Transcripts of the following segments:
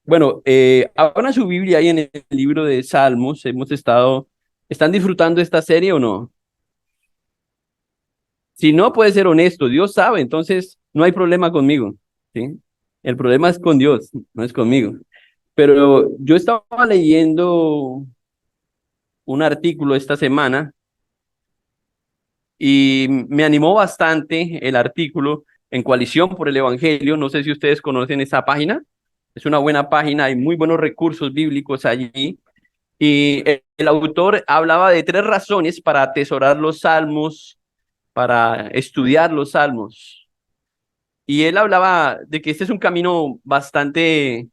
Bueno, abran su Biblia ahí en el libro de Salmos. ¿Están disfrutando esta serie o no? Si no, puede ser honesto. Dios sabe, entonces no hay problema conmigo, ¿sí? El problema es con Dios, no es conmigo. Pero yo estaba leyendo un artículo esta semana y me animó bastante el artículo en Coalición por el Evangelio. No sé si ustedes conocen esa página. Es una buena página, hay muy buenos recursos bíblicos allí. Y el autor hablaba de tres razones para atesorar los salmos, para estudiar los salmos. Y él hablaba de que este es un camino bastante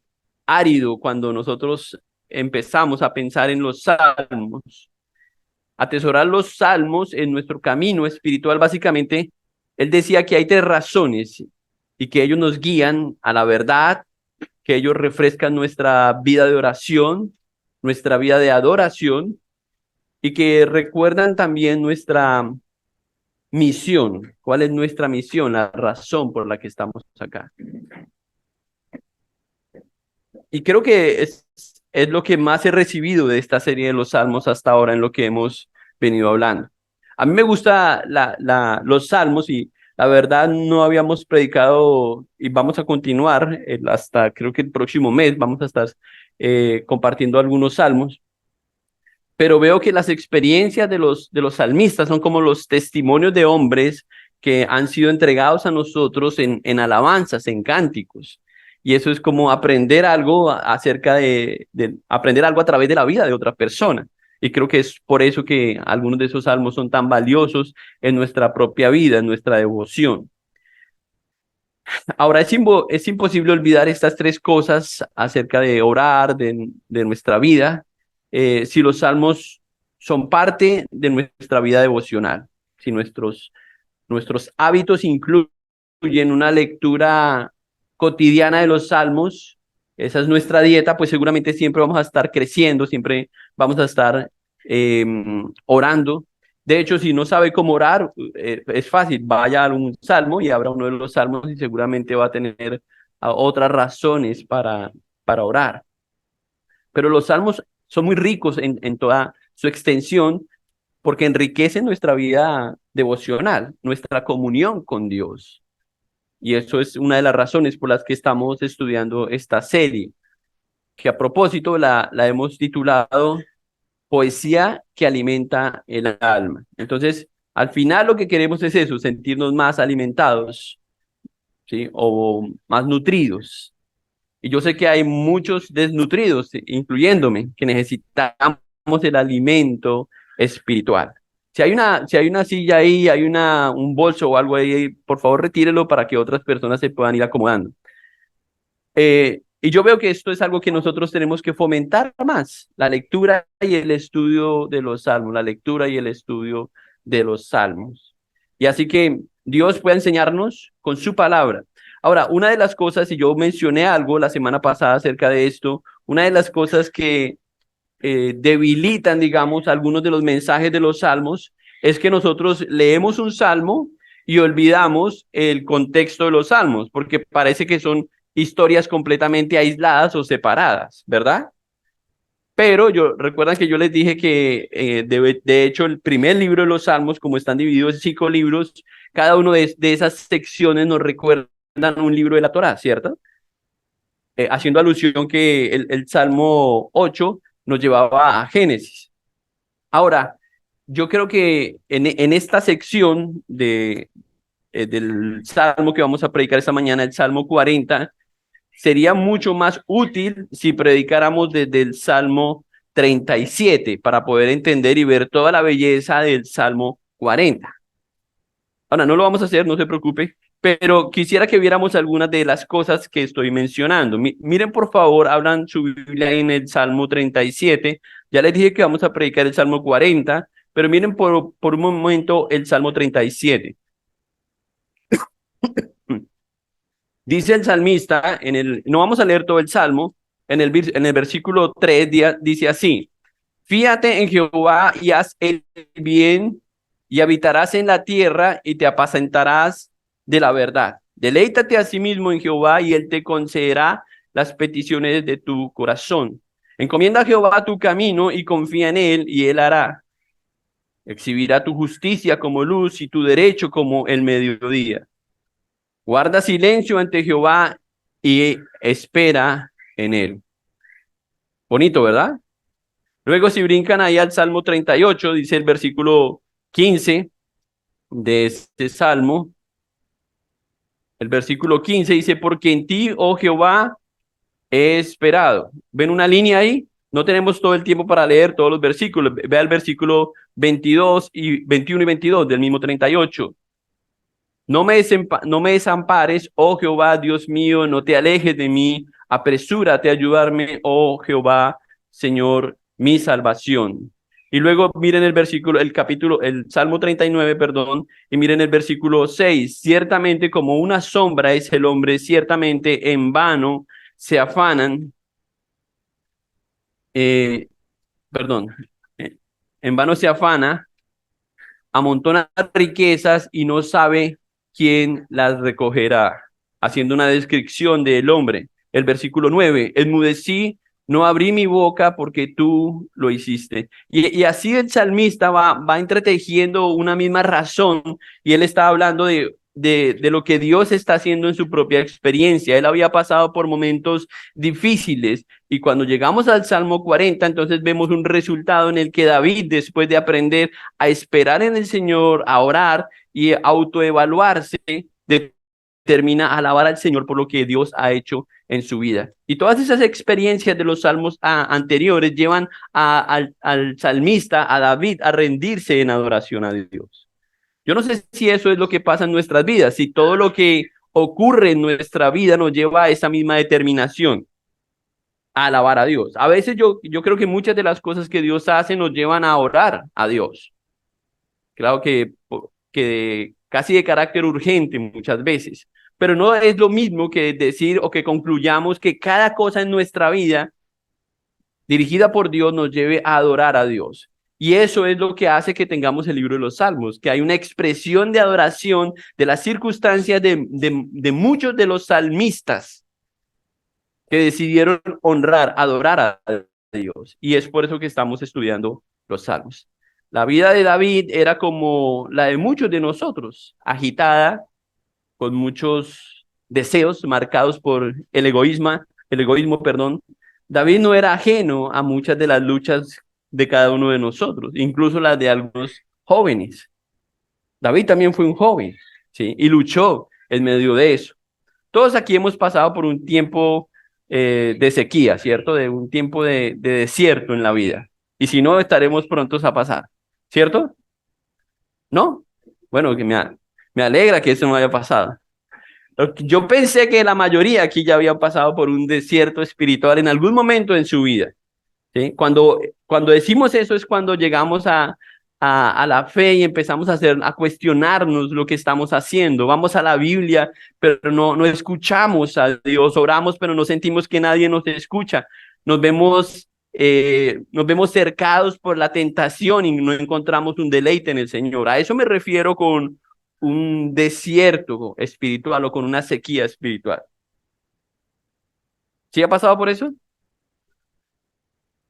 árido cuando nosotros empezamos a pensar en los salmos. Atesorar los salmos en nuestro camino espiritual, básicamente, él decía que hay tres razones y que ellos nos guían a la verdad, que ellos refrescan nuestra vida de oración, nuestra vida de adoración y que recuerdan también nuestra misión. ¿Cuál es nuestra misión? La razón por la que estamos acá. Y creo que es lo que más he recibido de esta serie de los salmos hasta ahora en lo que hemos venido hablando. A mí me gusta los salmos y la verdad no habíamos predicado y vamos a continuar hasta creo que el próximo mes vamos a estar compartiendo algunos salmos, pero veo que las experiencias de los salmistas son como los testimonios de hombres que han sido entregados a nosotros en alabanzas, en cánticos. Y eso es como aprender algo acerca de aprender algo a través de la vida de otra persona. Y creo que es por eso que algunos de esos salmos son tan valiosos en nuestra propia vida, en nuestra devoción. Ahora, es imposible olvidar estas tres cosas acerca de orar, de nuestra vida, si los salmos son parte de nuestra vida devocional, si nuestros hábitos incluyen una lectura cotidiana de los salmos, esa es nuestra dieta, pues seguramente siempre vamos a estar creciendo, siempre vamos a estar eh, orando. De hecho, si no sabe cómo orar, es fácil, vaya a un salmo y abra uno de los salmos y seguramente va a tener otras razones para orar. Pero los salmos son muy ricos en toda su extensión porque enriquecen nuestra vida devocional, nuestra comunión con Dios. Y eso es una de las razones por las que estamos estudiando esta serie, que a propósito la hemos titulado Poesía que alimenta el alma. Entonces, al final lo que queremos es eso, sentirnos más alimentados, ¿sí? O más nutridos. Y yo sé que hay muchos desnutridos, incluyéndome, que necesitamos el alimento espiritual. Si hay una silla ahí, hay un bolso o algo ahí, por favor retírelo para que otras personas se puedan ir acomodando. Y yo veo que esto es algo que nosotros tenemos que fomentar más, la lectura y el estudio de los salmos, la lectura y el estudio de los salmos. Y así que Dios puede enseñarnos con su palabra. Ahora, una de las cosas, y yo mencioné algo la semana pasada acerca de esto, una de las cosas que debilitan, digamos, algunos de los mensajes de los salmos es que nosotros leemos un salmo y olvidamos el contexto de los salmos, porque parece que son historias completamente aisladas o separadas, ¿verdad? Pero recuerdan que yo les dije que de hecho el primer libro de los Salmos, como están divididos en 5 libros, cada uno de esas secciones nos recuerdan un libro de la Torá, ¿cierto? Haciendo alusión que el Salmo 8 nos llevaba a Génesis. Ahora, yo creo que en esta sección del Salmo que vamos a predicar esta mañana, el Salmo 40, sería mucho más útil si predicáramos desde el Salmo 37 para poder entender y ver toda la belleza del Salmo 40. Ahora, no lo vamos a hacer, no se preocupe, pero quisiera que viéramos algunas de las cosas que estoy mencionando. Miren, por favor, abran su Biblia en el Salmo 37. Ya les dije que vamos a predicar el Salmo 40, pero miren por un momento el Salmo 37. Dice el salmista, no vamos a leer todo el salmo, en el versículo 3 dice así: Fíate en Jehová y haz el bien, y habitarás en la tierra y te apacentarás de la verdad. Deleítate a sí mismo en Jehová y él te concederá las peticiones de tu corazón. Encomienda a Jehová tu camino y confía en él, y él hará. Exhibirá tu justicia como luz y tu derecho como el mediodía. Guarda silencio ante Jehová y espera en él. Bonito, ¿verdad? Luego, si brincan ahí al Salmo 38, dice el versículo 15 de este Salmo. El versículo 15 dice, porque en ti, oh Jehová, he esperado. ¿Ven una línea ahí? No tenemos todo el tiempo para leer todos los versículos. Vea el versículo 22 y 21 y 22 del mismo 38. No me desampares, oh Jehová, Dios mío, no te alejes de mí, apresúrate a ayudarme, oh Jehová, Señor, mi salvación. Y luego miren el versículo, el Salmo 39, perdón, y miren el versículo 6. Ciertamente como una sombra es el hombre, ciertamente en vano se afanan, eh, perdón, eh, en vano se afana, amontona riquezas y no sabe quién las recogerá, haciendo una descripción del hombre. El versículo 9, enmudecí, no abrí mi boca porque tú lo hiciste. Y así el salmista va entretejiendo una misma razón, y él está hablando de lo que Dios está haciendo en su propia experiencia. Él había pasado por momentos difíciles, y cuando llegamos al Salmo 40, entonces vemos un resultado en el que David, después de aprender a esperar en el Señor, a orar y autoevaluarse, determina alabar al Señor por lo que Dios ha hecho en su vida. Y todas esas experiencias de los salmos anteriores llevan al salmista, a David, a rendirse en adoración a Dios. Yo no sé si eso es lo que pasa en nuestras vidas, si todo lo que ocurre en nuestra vida nos lleva a esa misma determinación, a alabar a Dios. A veces yo creo que muchas de las cosas que Dios hace nos llevan a orar a Dios. Claro que casi de carácter urgente muchas veces, pero no es lo mismo que decir o que concluyamos que cada cosa en nuestra vida dirigida por Dios nos lleve a adorar a Dios. Y eso es lo que hace que tengamos el libro de los Salmos, que hay una expresión de adoración de las circunstancias de muchos de los salmistas que decidieron honrar, adorar a Dios. Y es por eso que estamos estudiando los Salmos. La vida de David era como la de muchos de nosotros, agitada, con muchos deseos marcados por el egoísmo, perdón. David no era ajeno a muchas de las luchas de cada uno de nosotros, incluso las de algunos jóvenes. David también fue un joven, ¿sí? Y luchó en medio de eso. Todos aquí hemos pasado por un tiempo de sequía, ¿cierto? De un tiempo de desierto en la vida. Y si no, estaremos prontos a pasar, ¿cierto? ¿No? Bueno, me alegra que eso no haya pasado. Yo pensé que la mayoría aquí ya habían pasado por un desierto espiritual en algún momento en su vida, ¿sí? Cuando decimos eso es cuando llegamos a la fe y empezamos a cuestionarnos lo que estamos haciendo. Vamos a la Biblia, pero no escuchamos a Dios. Oramos, pero no sentimos que nadie nos escucha. Nos vemos cercados por la tentación y no encontramos un deleite en el Señor. A eso me refiero con un desierto espiritual o con una sequía espiritual. ¿Sí ha pasado por eso?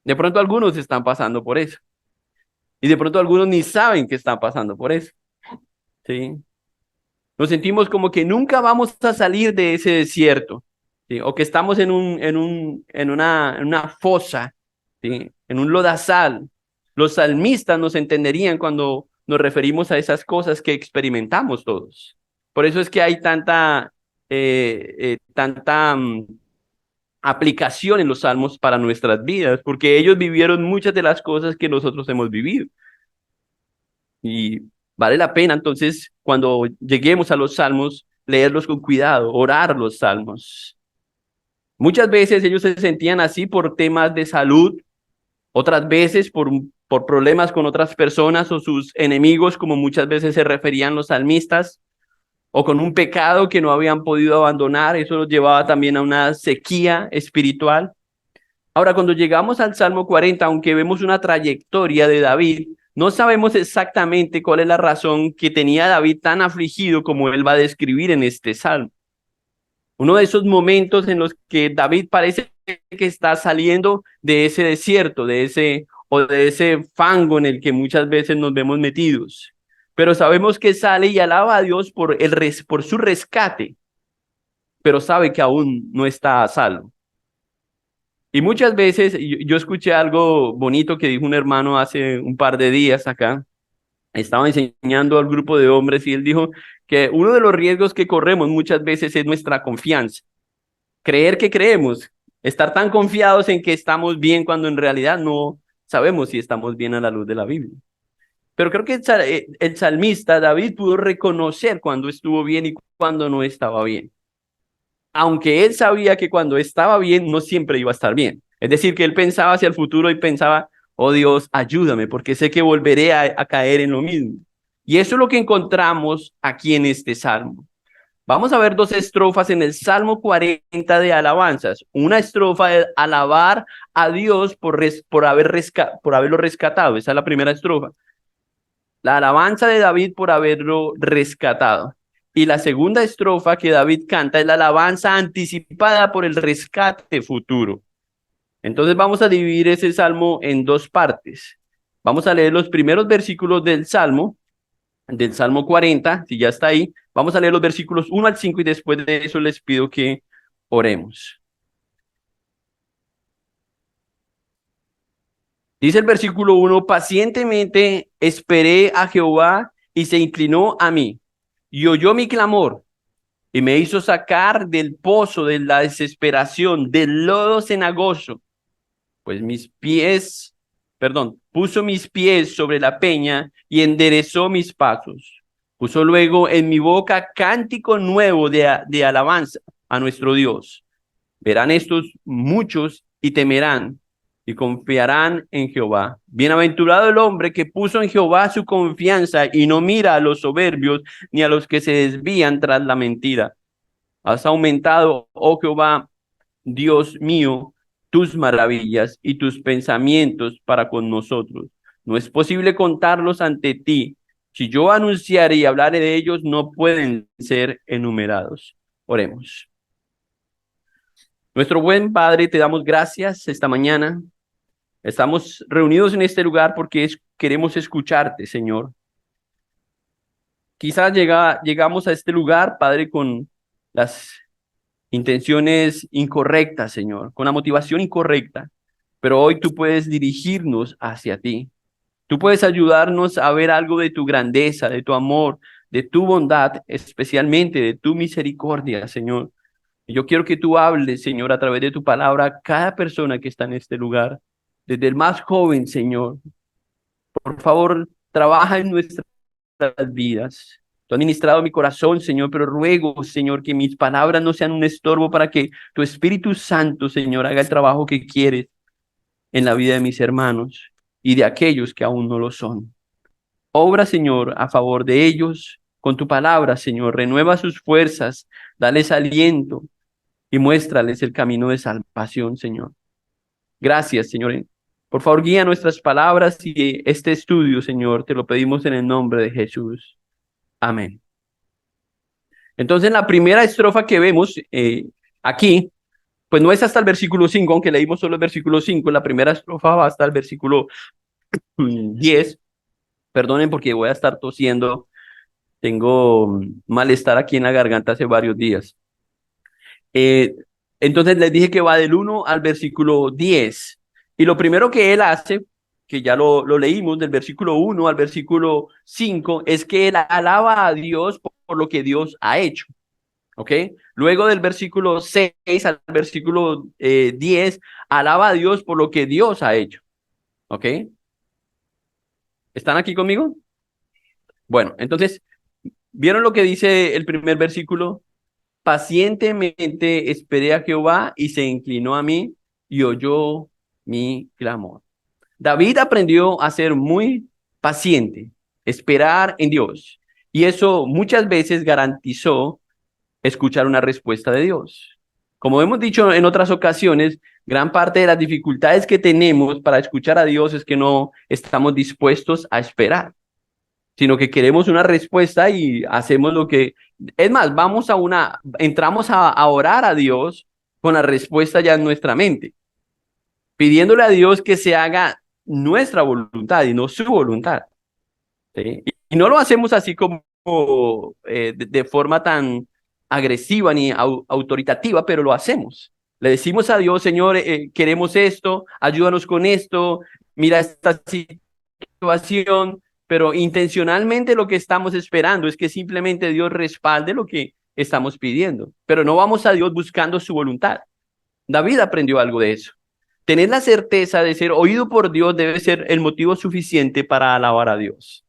De pronto algunos están pasando por eso. Y de pronto algunos ni saben que están pasando por eso. ¿Sí? Nos sentimos como que nunca vamos a salir de ese desierto, ¿sí? O que estamos en una fosa, ¿sí? En un lodazal. Los salmistas nos entenderían cuando nos referimos a esas cosas que experimentamos todos. Por eso es que hay tanta aplicación en los salmos para nuestras vidas, porque ellos vivieron muchas de las cosas que nosotros hemos vivido. Y vale la pena entonces, cuando lleguemos a los salmos, leerlos con cuidado, orar los salmos. Muchas veces ellos se sentían así por temas de salud, otras veces por problemas con otras personas o sus enemigos, como muchas veces se referían los salmistas, o con un pecado que no habían podido abandonar. Eso los llevaba también a una sequía espiritual. Ahora, cuando llegamos al Salmo 40, aunque vemos una trayectoria de David, no sabemos exactamente cuál es la razón que tenía David tan afligido como él va a describir en este salmo. Uno de esos momentos en los que David parece que está saliendo de ese desierto, de ese fango en el que muchas veces nos vemos metidos. Pero sabemos que sale y alaba a Dios por su rescate, pero sabe que aún no está a salvo. Y muchas veces yo escuché algo bonito que dijo un hermano hace un par de días acá. Estaba enseñando al grupo de hombres y él dijo que uno de los riesgos que corremos muchas veces es nuestra confianza. Creer que creemos, estar tan confiados en que estamos bien cuando en realidad no sabemos si estamos bien a la luz de la Biblia. Pero creo que el salmista David pudo reconocer cuando estuvo bien y cuando no estaba bien. Aunque él sabía que cuando estaba bien no siempre iba a estar bien. Es decir, que él pensaba hacia el futuro y pensaba, oh Dios, ayúdame, porque sé que volveré a caer en lo mismo. Y eso es lo que encontramos aquí en este salmo. Vamos a ver dos estrofas en el Salmo 40 de alabanzas. Una estrofa de alabar a Dios por haberlo rescatado. Esa es la primera estrofa. La alabanza de David por haberlo rescatado. Y la segunda estrofa que David canta es la alabanza anticipada por el rescate futuro. Entonces vamos a dividir ese salmo en dos partes. Vamos a leer los primeros versículos del Salmo 40, si ya está ahí. Vamos a leer los versículos 1 al 5 y después de eso les pido que oremos. Dice el versículo 1, pacientemente esperé a Jehová y se inclinó a mí y oyó mi clamor y me hizo sacar del pozo de la desesperación, del lodo cenagoso, pues puso mis pies sobre la peña y enderezó mis pasos. Puso luego en mi boca cántico nuevo de alabanza a nuestro Dios. Verán estos muchos y temerán y confiarán en Jehová. Bienaventurado el hombre que puso en Jehová su confianza y no mira a los soberbios ni a los que se desvían tras la mentira. Has aumentado, oh Jehová, Dios mío, tus maravillas y tus pensamientos para con nosotros. No es posible contarlos ante ti. Si yo anunciare y hablare de ellos, no pueden ser enumerados. Oremos. Nuestro buen Padre, te damos gracias esta mañana. Estamos reunidos en este lugar porque queremos escucharte, Señor. Quizás llegamos a este lugar, Padre, con las intenciones incorrectas, Señor, con la motivación incorrecta, pero hoy tú puedes dirigirnos hacia ti. Tú puedes ayudarnos a ver algo de tu grandeza, de tu amor, de tu bondad, especialmente de tu misericordia, Señor. Y yo quiero que tú hables, Señor, a través de tu palabra a cada persona que está en este lugar, desde el más joven, Señor. Por favor, trabaja en nuestras vidas. Tú has ministrado mi corazón, Señor, pero ruego, Señor, que mis palabras no sean un estorbo para que tu Espíritu Santo, Señor, haga el trabajo que quieres en la vida de mis hermanos y de aquellos que aún no lo son. Obra, Señor, a favor de ellos con tu palabra, Señor. Renueva sus fuerzas, dales aliento y muéstrales el camino de salvación, Señor. Gracias, Señor. Por favor, guía nuestras palabras y este estudio, Señor. Te lo pedimos en el nombre de Jesús. Amén. Entonces, la primera estrofa que vemos aquí, pues no es hasta el versículo 5, aunque leímos solo el versículo 5, la primera estrofa va hasta el versículo 10. Perdonen porque voy a estar tosiendo, tengo malestar aquí en la garganta hace varios días. Entonces les dije que va del 1 al versículo 10. Y lo primero que él hace, que ya lo leímos del versículo 1 al versículo 5, es que él alaba a Dios por lo que Dios ha hecho. ¿Ok? Luego del versículo 6 al versículo 10, alaba a Dios por lo que Dios ha hecho. ¿Ok? ¿Están aquí conmigo? Bueno, entonces, ¿vieron lo que dice el primer versículo? Pacientemente esperé a Jehová y se inclinó a mí y oyó mi clamor. David aprendió a ser muy paciente, esperar en Dios. Y eso muchas veces garantizó escuchar una respuesta de Dios. Como hemos dicho en otras ocasiones, gran parte de las dificultades que tenemos para escuchar a Dios es que no estamos dispuestos a esperar. sino que queremos una respuesta y hacemos lo que... Es más, entramos a orar a Dios con la respuesta ya en nuestra mente, pidiéndole a Dios que se haga nuestra voluntad y no su voluntad. ¿Sí? Y no lo hacemos así como de forma tan agresiva ni autoritativa, pero lo hacemos. Le decimos a Dios, Señor, queremos esto, ayúdanos con esto, mira esta situación, pero intencionalmente lo que estamos esperando es que simplemente Dios respalde lo que estamos pidiendo, pero no vamos a Dios buscando su voluntad. David aprendió algo de eso. Tener la certeza de ser oído por Dios debe ser el motivo suficiente para alabar a Dios.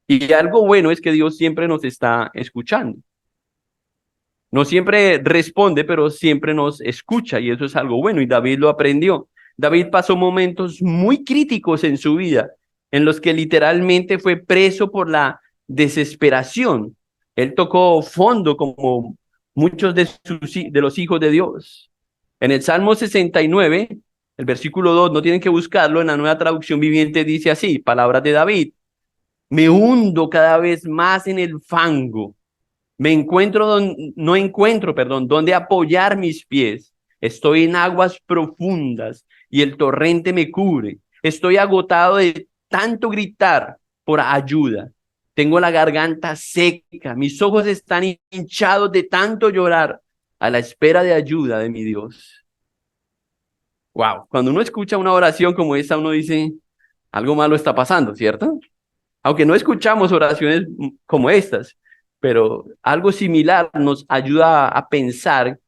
Y algo bueno es que Dios siempre nos está escuchando. No siempre responde, pero siempre nos escucha y eso es algo bueno y David lo aprendió. David pasó momentos muy críticos en su vida, en los que literalmente fue preso por la desesperación. Él tocó fondo como muchos de los hijos de Dios. En el Salmo 69, el versículo 2, no tienen que buscarlo, en la Nueva Traducción Viviente dice así, palabras de David: me hundo cada vez más en el fango. No encuentro, perdón, dónde apoyar mis pies. Estoy en aguas profundas y el torrente me cubre. Estoy agotado de tanto gritar por ayuda. Tengo la garganta seca, mis ojos están hinchados de tanto llorar a la espera de ayuda de mi Dios. Wow, cuando uno escucha una oración como esta, uno dice, algo malo está pasando, ¿cierto? Aunque no escuchamos oraciones como estas, pero algo similar nos ayuda a pensar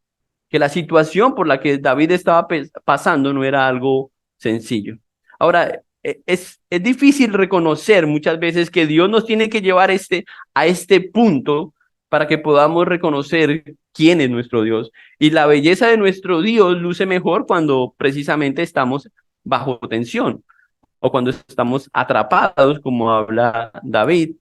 que la situación por la que David estaba pasando no era algo sencillo. Ahora, es difícil reconocer muchas veces que Dios nos tiene que llevar a este punto para que podamos reconocer quién es nuestro Dios. Y la belleza de nuestro Dios luce mejor cuando precisamente estamos bajo tensión o cuando estamos atrapados, como habla David.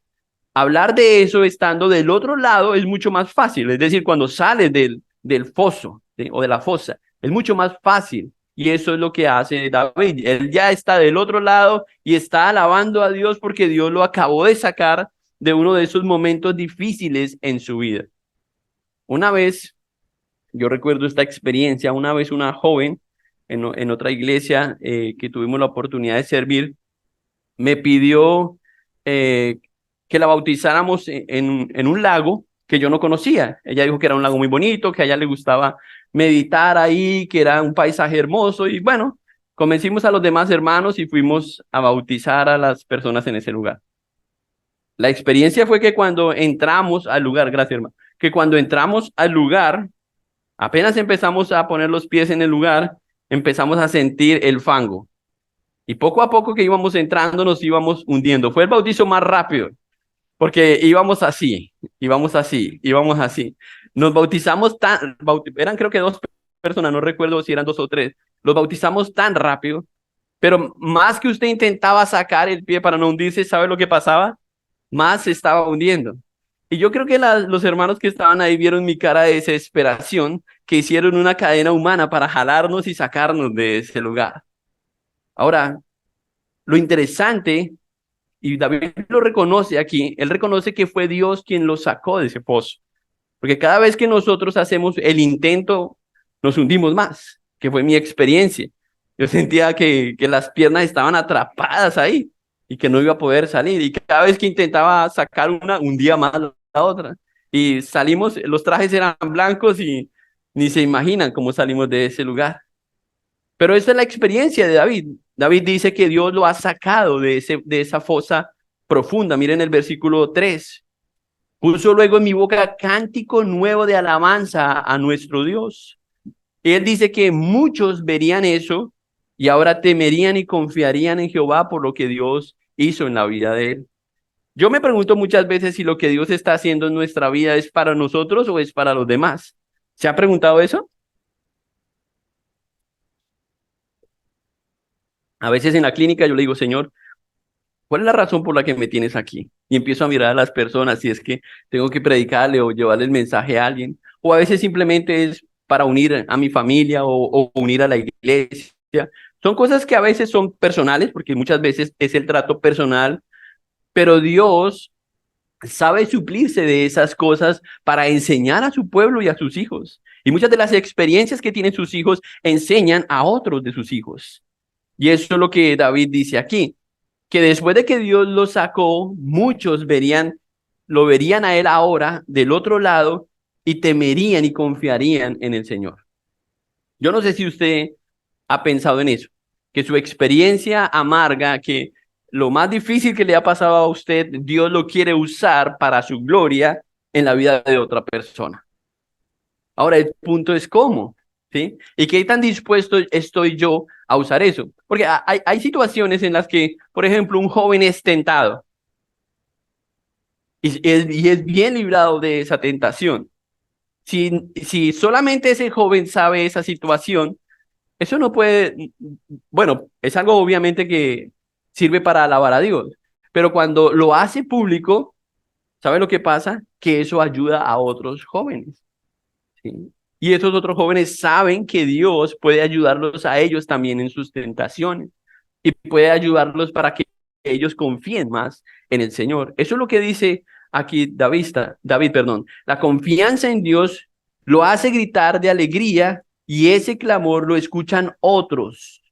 Hablar de eso estando del otro lado es mucho más fácil, es decir, cuando sales del foso, ¿sí? O de la fosa, es mucho más fácil. Y eso es lo que hace David. Él ya está del otro lado y está alabando a Dios porque Dios lo acabó de sacar de uno de esos momentos difíciles en su vida. Una vez, yo recuerdo esta experiencia, una vez una joven en otra iglesia que tuvimos la oportunidad de servir, me pidió eh, que la bautizáramos en un lago que yo no conocía. Ella dijo que era un lago muy bonito, que a ella le gustaba meditar ahí, que era un paisaje hermoso y bueno, convencimos a los demás hermanos y fuimos a bautizar a las personas en ese lugar. La experiencia fue que cuando entramos al lugar, gracias hermano, que cuando entramos al lugar, apenas empezamos a poner los pies en el lugar, empezamos a sentir el fango. Y poco a poco que íbamos entrando, nos íbamos hundiendo. Fue el bautizo más rápido, porque íbamos así, íbamos así, íbamos así. Nos bautizamos eran creo que 2 personas, no recuerdo si eran 2 o 3. Los bautizamos tan rápido, pero más que usted intentaba sacar el pie para no hundirse, ¿sabe lo que pasaba? Más se estaba hundiendo. Y yo creo que los hermanos que estaban ahí vieron mi cara de desesperación, que hicieron una cadena humana para jalarnos y sacarnos de ese lugar. Ahora, lo interesante, y David lo reconoce aquí, él reconoce que fue Dios quien lo sacó de ese pozo. Porque cada vez que nosotros hacemos el intento, nos hundimos más, que fue mi experiencia. Yo sentía que las piernas estaban atrapadas ahí y que no iba a poder salir. Y cada vez que intentaba sacar una, hundía más la otra. Y salimos, los trajes eran blancos y ni se imaginan cómo salimos de ese lugar. Pero esa es la experiencia de David. David dice que Dios lo ha sacado de esa fosa profunda. Miren el versículo 3. Puso luego en mi boca cántico nuevo de alabanza a nuestro Dios. Él dice que muchos verían eso y ahora temerían y confiarían en Jehová por lo que Dios hizo en la vida de él. Yo me pregunto muchas veces si lo que Dios está haciendo en nuestra vida es para nosotros o es para los demás. ¿Se ha preguntado eso? A veces en la clínica yo le digo, Señor, ¿cuál es la razón por la que me tienes aquí? Y empiezo a mirar a las personas si es que tengo que predicarle o llevarle el mensaje a alguien. O a veces simplemente es para unir a mi familia o unir a la iglesia. Son cosas que a veces son personales, porque muchas veces es el trato personal pero Dios sabe suplirse de esas cosas para enseñar a su pueblo y a sus hijos. Y muchas de las experiencias que tienen sus hijos enseñan a otros de sus hijos. Y eso es lo que David dice aquí, que después de que Dios lo sacó, muchos lo verían a él ahora del otro lado y temerían y confiarían en el Señor. Yo no sé si usted ha pensado en eso, que su experiencia amarga, que lo más difícil que le ha pasado a usted, Dios lo quiere usar para su gloria en la vida de otra persona. Ahora, el punto es cómo, ¿sí? ¿Y qué tan dispuesto estoy yo a usar eso? Porque hay situaciones en las que, por ejemplo, un joven es tentado y es bien librado de esa tentación. Si solamente ese joven sabe esa situación, eso no puede, bueno, es algo obviamente que sirve para alabar a Dios, pero cuando lo hace público, ¿sabe lo que pasa? Que eso ayuda a otros jóvenes, ¿sí? Y esos otros jóvenes saben que Dios puede ayudarlos a ellos también en sus tentaciones y puede ayudarlos para que ellos confíen más en el Señor. Eso es lo que dice aquí David, perdón. La confianza en Dios lo hace gritar de alegría y ese clamor lo escuchan otros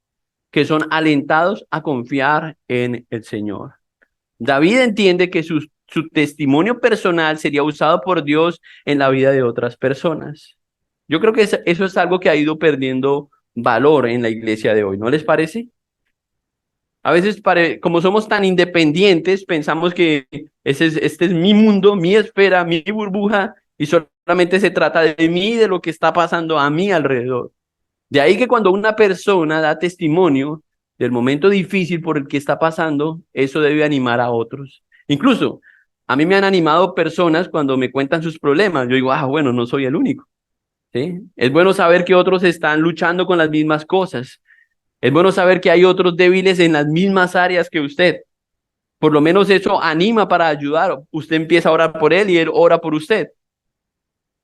que son alentados a confiar en el Señor. David entiende que su testimonio personal sería usado por Dios en la vida de otras personas. Yo creo que eso es algo que ha ido perdiendo valor en la iglesia de hoy, ¿no les parece? A veces, como somos tan independientes, pensamos que este es mi mundo, mi esfera, mi burbuja, y solamente se trata de mí y de lo que está pasando a mí alrededor. De ahí que cuando una persona da testimonio del momento difícil por el que está pasando, eso debe animar a otros. Incluso, a mí me han animado personas cuando me cuentan sus problemas. Yo digo, bueno, no soy el único, ¿sí? Es bueno saber que otros están luchando con las mismas cosas. Es bueno saber que hay otros débiles en las mismas áreas que usted. Por lo menos eso anima para ayudar. Usted empieza a orar por él y él ora por usted.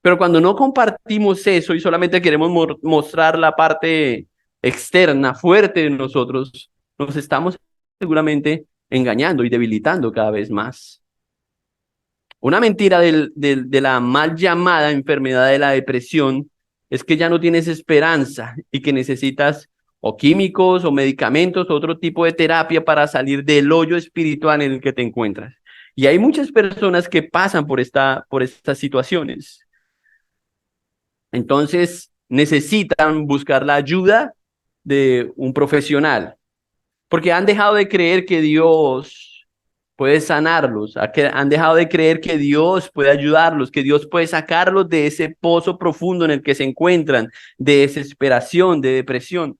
Pero cuando no compartimos eso y solamente queremos mostrar la parte externa, fuerte de nosotros, nos estamos seguramente engañando y debilitando cada vez más. Una mentira de la mal llamada enfermedad de la depresión es que ya no tienes esperanza y que necesitas o químicos o medicamentos o otro tipo de terapia para salir del hoyo espiritual en el que te encuentras. Y hay muchas personas que pasan por estas situaciones. Entonces necesitan buscar la ayuda de un profesional, porque han dejado de creer que Dios puede sanarlos, han dejado de creer que Dios puede ayudarlos, que Dios puede sacarlos de ese pozo profundo en el que se encuentran, de desesperación, de depresión.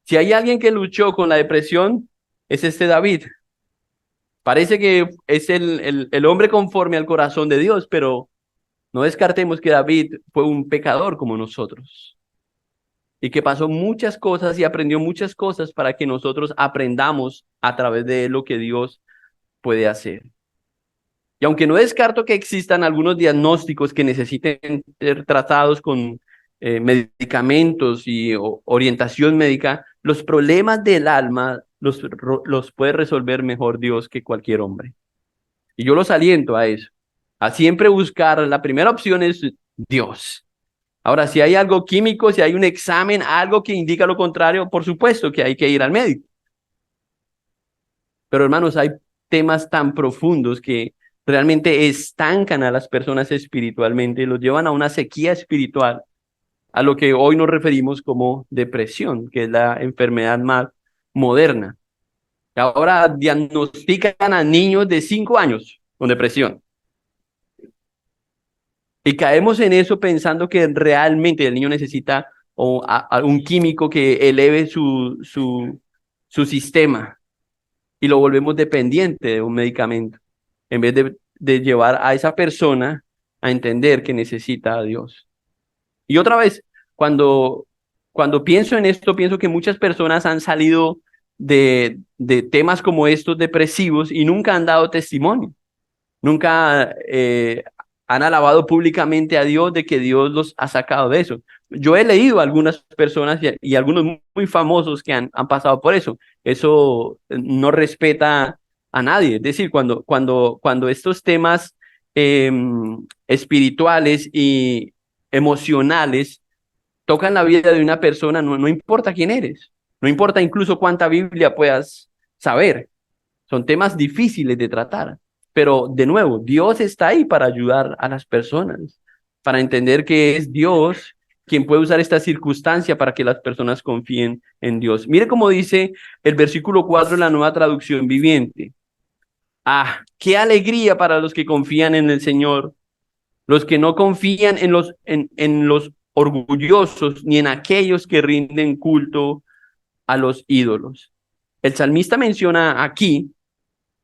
Si hay alguien que luchó con la depresión, es este David. Parece que es el hombre conforme al corazón de Dios, pero no descartemos que David fue un pecador como nosotros y que pasó muchas cosas y aprendió muchas cosas para que nosotros aprendamos a través de lo que Dios puede hacer. Y aunque no descarto que existan algunos diagnósticos que necesiten ser tratados con medicamentos y orientación médica, los problemas del alma los puede resolver mejor Dios que cualquier hombre. Y yo los aliento a eso, a siempre buscar, la primera opción es Dios. Ahora, si hay algo químico, si hay un examen, algo que indica lo contrario, por supuesto que hay que ir al médico. Pero hermanos, hay temas tan profundos que realmente estancan a las personas espiritualmente, los llevan a una sequía espiritual, a lo que hoy nos referimos como depresión, que es la enfermedad más moderna. Ahora diagnostican a niños de 5 años con depresión. Y caemos en eso pensando que realmente el niño necesita un químico que eleve su sistema y lo volvemos dependiente de un medicamento, en vez de llevar a esa persona a entender que necesita a Dios. Y otra vez, cuando pienso en esto, pienso que muchas personas han salido de temas como estos depresivos y nunca han dado testimonio. Nunca han alabado públicamente a Dios de que Dios los ha sacado de eso. Yo he leído a algunas personas algunos muy famosos que han pasado por eso. Eso no respeta a nadie. Es decir, cuando estos temas eh, espirituales y emocionales tocan la vida de una persona, no importa quién eres, no importa incluso cuánta Biblia puedas saber, son temas difíciles de tratar, pero de nuevo, Dios está ahí para ayudar a las personas, para entender que es Dios quien puede usar esta circunstancia para que las personas confíen en Dios. Mire cómo dice el versículo 4 en la Nueva Traducción Viviente. Ah, qué alegría para los que confían en el Señor, los que no confían en los orgullosos ni en aquellos que rinden culto a los ídolos. El salmista menciona aquí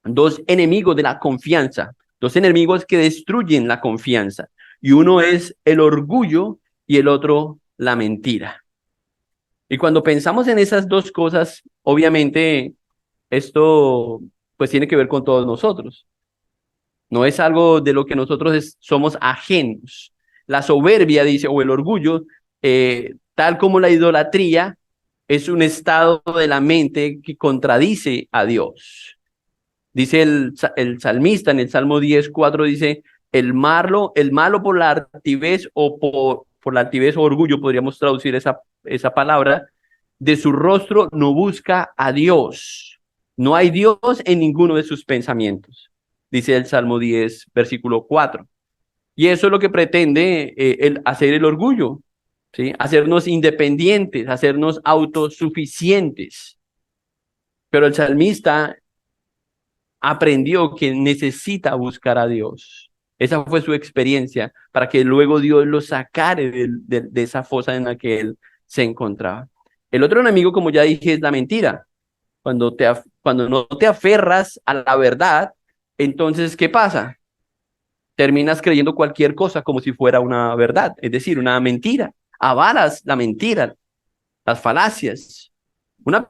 dos enemigos de la confianza, dos enemigos que destruyen la confianza. Y uno es el orgullo y el otro la mentira. Y cuando pensamos en esas dos cosas, obviamente esto pues tiene que ver con todos nosotros. No es algo de lo que nosotros somos ajenos. La soberbia, dice, o el orgullo, tal como la idolatría, es un estado de la mente que contradice a Dios. Dice el salmista en el Salmo 10:4, dice, el malo por la altivez o por la altivez o orgullo, podríamos traducir esa palabra, de su rostro no busca a Dios. No hay Dios en ninguno de sus pensamientos, dice el Salmo 10, versículo 4. Y eso es lo que pretende hacer el orgullo, ¿sí? Hacernos independientes, hacernos autosuficientes. Pero el salmista aprendió que necesita buscar a Dios. Esa fue su experiencia para que luego Dios lo sacara de esa fosa en la que él se encontraba. El otro enemigo, como ya dije, es la mentira. Cuando no te aferras a la verdad, entonces, ¿qué pasa? Terminas creyendo cualquier cosa como si fuera una verdad, es decir, una mentira. Avalas la mentira, las falacias. Una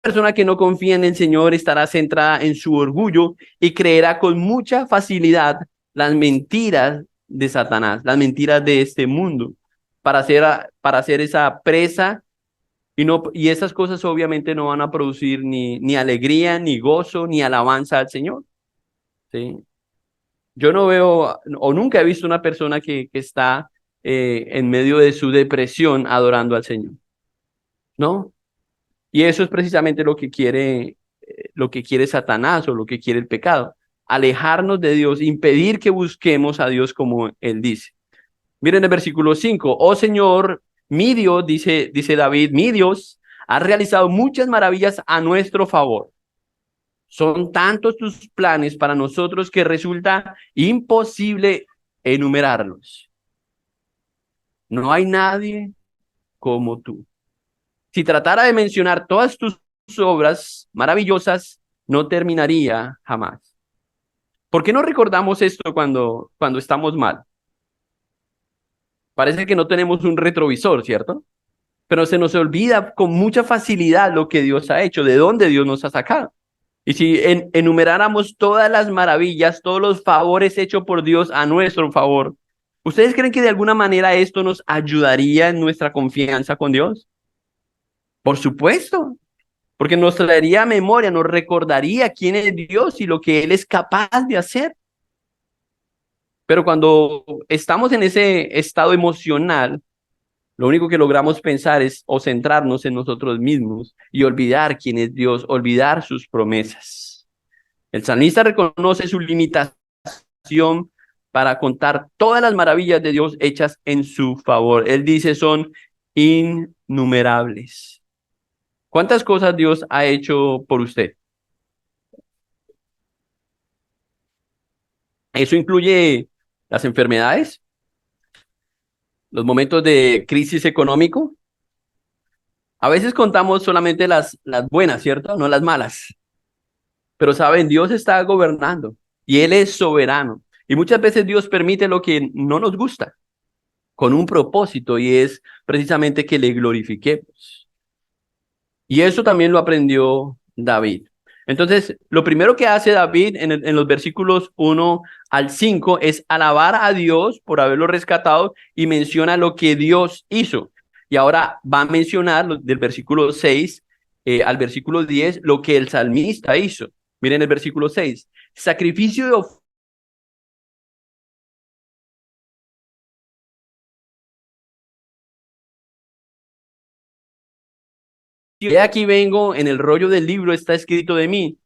persona que no confía en el Señor estará centrada en su orgullo y creerá con mucha facilidad las mentiras de Satanás, las mentiras de este mundo, para hacer esa presa y esas cosas obviamente no van a producir ni alegría, ni gozo, ni alabanza al Señor. ¿Sí? Yo no veo o nunca he visto una persona que está en medio de su depresión adorando al Señor, ¿no? Y eso es precisamente lo que quiere Satanás o lo que quiere el pecado. Alejarnos de Dios, impedir que busquemos a Dios como Él dice. Miren el versículo 5. Oh Señor, mi Dios, dice David, mi Dios, ha realizado muchas maravillas a nuestro favor. Son tantos tus planes para nosotros que resulta imposible enumerarlos. No hay nadie como tú. Si tratara de mencionar todas tus obras maravillosas, no terminaría jamás. ¿Por qué no recordamos esto cuando estamos mal? Parece que no tenemos un retrovisor, ¿cierto? Pero se nos olvida con mucha facilidad lo que Dios ha hecho, de dónde Dios nos ha sacado. Y si enumeráramos todas las maravillas, todos los favores hechos por Dios a nuestro favor, ¿ustedes creen que de alguna manera esto nos ayudaría en nuestra confianza con Dios? Por supuesto, porque nos traería a memoria, nos recordaría quién es Dios y lo que Él es capaz de hacer. Pero cuando estamos en ese estado emocional, lo único que logramos pensar es o centrarnos en nosotros mismos y olvidar quién es Dios, olvidar sus promesas. El salmista reconoce su limitación para contar todas las maravillas de Dios hechas en su favor. Él dice son innumerables. ¿Cuántas cosas Dios ha hecho por usted? Eso incluye las enfermedades, los momentos de crisis económico. A veces contamos solamente las buenas, ¿cierto? No las malas. Pero saben, Dios está gobernando y Él es soberano. Y muchas veces Dios permite lo que no nos gusta con un propósito y es precisamente que le glorifiquemos. Y eso también lo aprendió David. Entonces, lo primero que hace David en los versículos 1 al 5 es alabar a Dios por haberlo rescatado y menciona lo que Dios hizo. Y ahora va a mencionar del versículo 6 al versículo 10 lo que el salmista hizo. Miren el versículo 6. Sacrificio de ofrenda. He aquí vengo, en el rollo del libro está escrito de mí.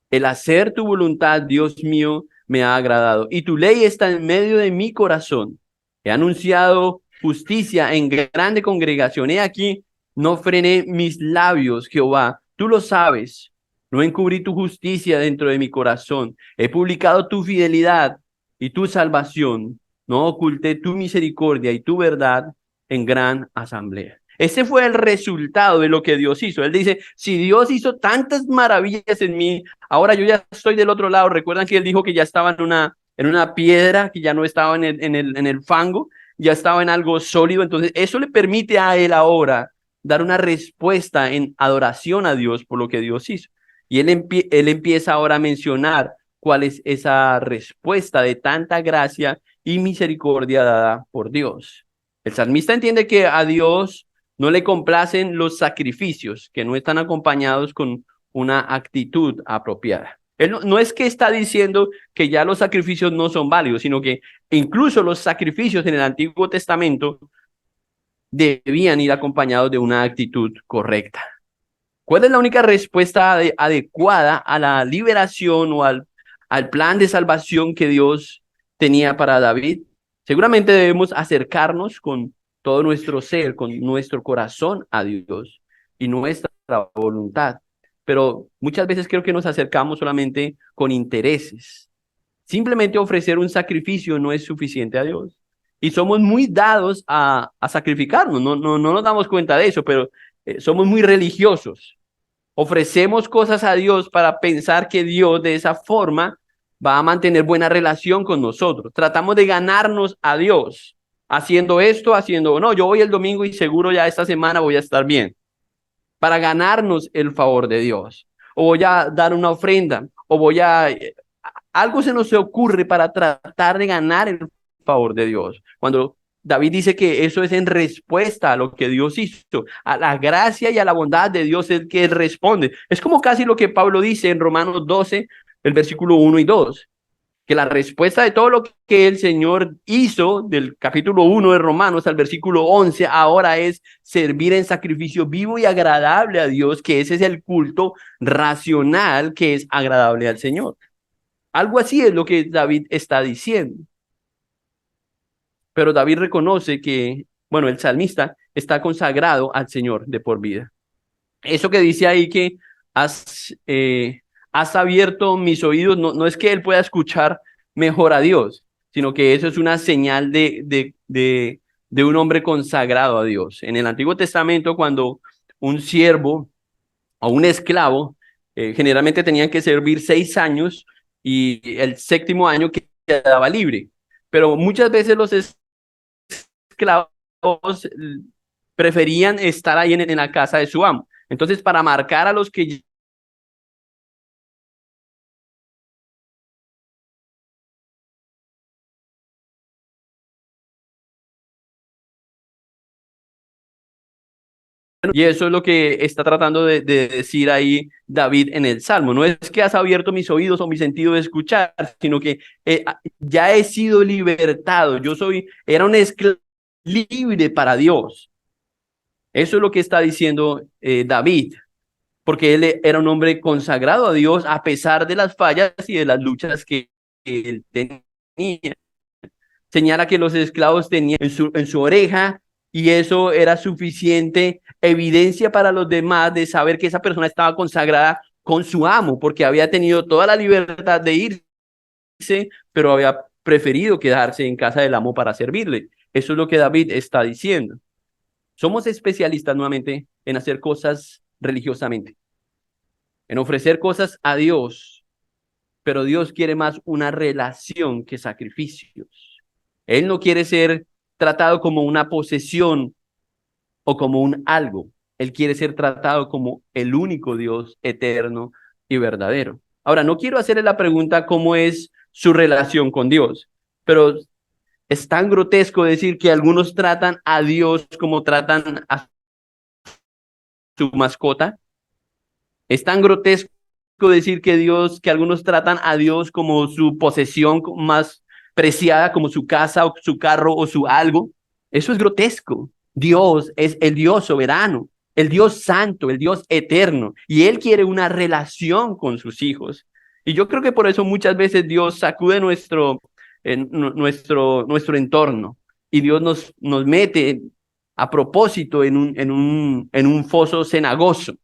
El hacer tu voluntad, Dios mío, me ha agradado. Y tu ley está en medio de mi corazón. He anunciado justicia en grande congregación. He aquí, no frené mis labios, Jehová. Tú lo sabes. No encubrí tu justicia dentro de mi corazón. He publicado tu fidelidad y tu salvación. No oculté tu misericordia y tu verdad en gran asamblea. Ese fue el resultado de lo que Dios hizo. Él dice, si Dios hizo tantas maravillas en mí, ahora yo ya estoy del otro lado. Recuerdan que él dijo que ya estaba en una piedra, que ya no estaba en el fango, ya estaba en algo sólido. Entonces, eso le permite a él ahora dar una respuesta en adoración a Dios por lo que Dios hizo. Y él empieza ahora a mencionar cuál es esa respuesta de tanta gracia y misericordia dada por Dios. El salmista entiende que a Dios no le complacen los sacrificios que no están acompañados con una actitud apropiada. Él no es que está diciendo que ya los sacrificios no son válidos, sino que incluso los sacrificios en el Antiguo Testamento debían ir acompañados de una actitud correcta. ¿Cuál es la única respuesta adecuada a la liberación o al plan de salvación que Dios tenía para David? Seguramente debemos acercarnos con todo nuestro ser, con nuestro corazón a Dios y nuestra voluntad. Pero muchas veces creo que nos acercamos solamente con intereses. Simplemente ofrecer un sacrificio no es suficiente a Dios. Y somos muy dados a sacrificarnos, no nos damos cuenta de eso, pero somos muy religiosos. Ofrecemos cosas a Dios para pensar que Dios de esa forma va a mantener buena relación con nosotros. Tratamos de ganarnos a Dios haciendo esto, no, yo voy el domingo y seguro ya esta semana voy a estar bien, para ganarnos el favor de Dios. O voy a dar una ofrenda, o algo se nos ocurre para tratar de ganar el favor de Dios. Cuando David dice que eso es en respuesta a lo que Dios hizo, a la gracia y a la bondad de Dios es que él responde. Es como casi lo que Pablo dice en Romanos 12, el versículo 1 y 2, que la respuesta de todo lo que el Señor hizo del capítulo 1 de Romanos al versículo 11 ahora es servir en sacrificio vivo y agradable a Dios, que ese es el culto racional que es agradable al Señor. Algo así es lo que David está diciendo. Pero David reconoce que, bueno, el salmista está consagrado al Señor de por vida. Eso que dice ahí que has abierto mis oídos, no es que él pueda escuchar mejor a Dios, sino que eso es una señal de un hombre consagrado a Dios. En el Antiguo Testamento, cuando un siervo o un esclavo, generalmente tenían que servir 6 años y el séptimo año quedaba libre. Pero muchas veces los esclavos preferían estar ahí en la casa de su amo. Entonces, para marcar a los que y eso es lo que está tratando de decir ahí David en el Salmo. No es que has abierto mis oídos o mi sentido de escuchar, sino que ya he sido libertado. Era un esclavo libre para Dios. Eso es lo que está diciendo David, porque él era un hombre consagrado a Dios a pesar de las fallas y de las luchas que él tenía. Señala que los esclavos tenían en su oreja y eso era suficiente evidencia para los demás de saber que esa persona estaba consagrada con su amo, porque había tenido toda la libertad de irse, pero había preferido quedarse en casa del amo para servirle. Eso es lo que David está diciendo. Somos especialistas nuevamente en hacer cosas religiosamente, en ofrecer cosas a Dios, pero Dios quiere más una relación que sacrificios. Él no quiere ser tratado como una posesión o como un algo. Él quiere ser tratado como el único Dios eterno y verdadero. Ahora, no quiero hacerle la pregunta cómo es su relación con Dios, pero es tan grotesco decir que algunos tratan a Dios como tratan a su mascota. Es tan grotesco decir que algunos tratan a Dios como su posesión más preciada, como su casa o su carro o su algo. Eso es grotesco. Dios es el Dios soberano, el Dios santo, el Dios eterno, y Él quiere una relación con sus hijos. Y yo creo que por eso muchas veces Dios sacude nuestro entorno y Dios nos mete a propósito en un foso cenagoso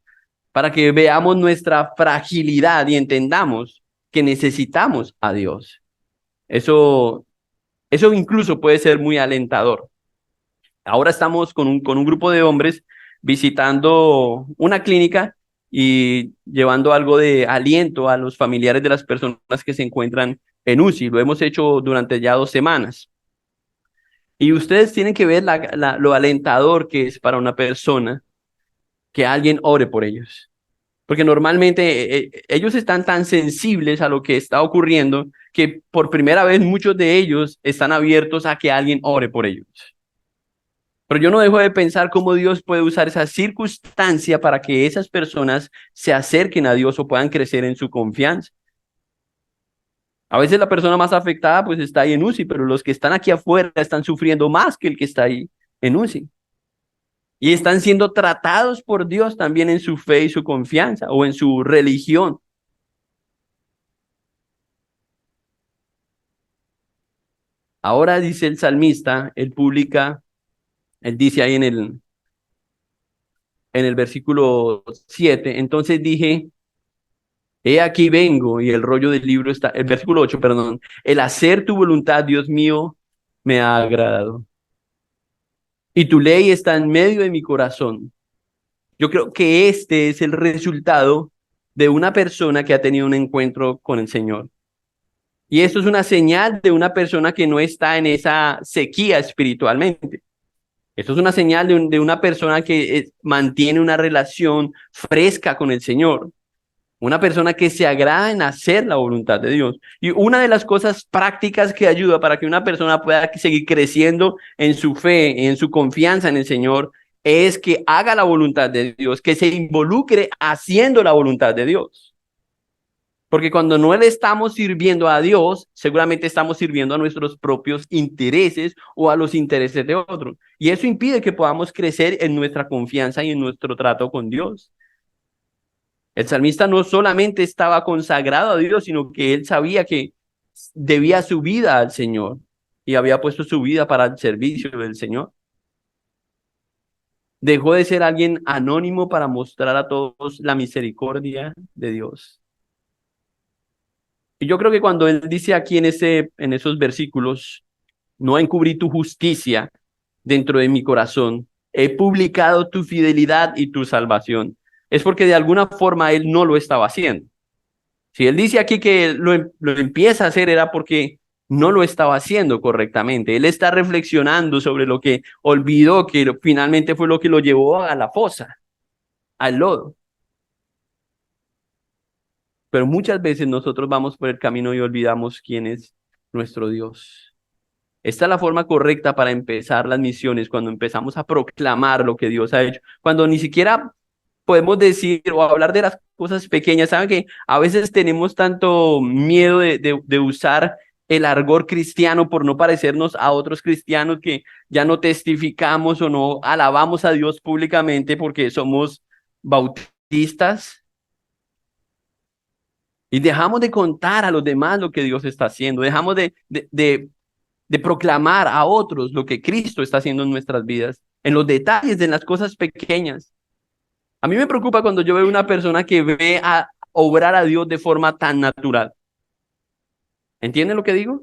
para que veamos nuestra fragilidad y entendamos que necesitamos a Dios. Eso incluso puede ser muy alentador. Ahora estamos con un grupo de hombres visitando una clínica y llevando algo de aliento a los familiares de las personas que se encuentran en UCI. Lo hemos hecho durante ya 2 semanas. Y ustedes tienen que ver lo alentador que es para una persona que alguien ore por ellos. Porque normalmente ellos están tan sensibles a lo que está ocurriendo que por primera vez muchos de ellos están abiertos a que alguien ore por ellos. Pero yo no dejo de pensar cómo Dios puede usar esa circunstancia para que esas personas se acerquen a Dios o puedan crecer en su confianza. A veces la persona más afectada pues está ahí en UCI, pero los que están aquí afuera están sufriendo más que el que está ahí en UCI. Y están siendo tratados por Dios también en su fe y su confianza o en su religión. Ahora dice el salmista, él dice ahí en el versículo 7, entonces dije, he aquí vengo, y el rollo del libro está, el versículo 8, perdón, el hacer tu voluntad, Dios mío, me ha agradado. Y tu ley está en medio de mi corazón. Yo creo que este es el resultado de una persona que ha tenido un encuentro con el Señor. Y esto es una señal de una persona que no está en esa sequía espiritualmente. Esto es una señal de una persona que mantiene una relación fresca con el Señor. Una persona que se agrada en hacer la voluntad de Dios. Y una de las cosas prácticas que ayuda para que una persona pueda seguir creciendo en su fe, en su confianza en el Señor, es que haga la voluntad de Dios, que se involucre haciendo la voluntad de Dios. Porque cuando no le estamos sirviendo a Dios, seguramente estamos sirviendo a nuestros propios intereses o a los intereses de otros. Y eso impide que podamos crecer en nuestra confianza y en nuestro trato con Dios. El salmista no solamente estaba consagrado a Dios, sino que él sabía que debía su vida al Señor y había puesto su vida para el servicio del Señor. Dejó de ser alguien anónimo para mostrar a todos la misericordia de Dios. Y yo creo que cuando él dice aquí en esos versículos, no encubrí tu justicia dentro de mi corazón, he publicado tu fidelidad y tu salvación, es porque de alguna forma él no lo estaba haciendo. Si él dice aquí que lo empieza a hacer era porque no lo estaba haciendo correctamente. Él está reflexionando sobre lo que olvidó, que finalmente fue lo que lo llevó a la fosa, al lodo. Pero muchas veces nosotros vamos por el camino y olvidamos quién es nuestro Dios. Esta es la forma correcta para empezar las misiones, cuando empezamos a proclamar lo que Dios ha hecho, cuando ni siquiera podemos decir o hablar de las cosas pequeñas. Saben que a veces tenemos tanto miedo de usar el argot cristiano por no parecernos a otros cristianos, que ya no testificamos o no alabamos a Dios públicamente porque somos bautistas y dejamos de contar a los demás lo que Dios está haciendo, dejamos de proclamar a otros lo que Cristo está haciendo en nuestras vidas, en los detalles, en las cosas pequeñas. A mí me preocupa cuando yo veo una persona que ve a obrar a Dios de forma tan natural. ¿Entienden lo que digo?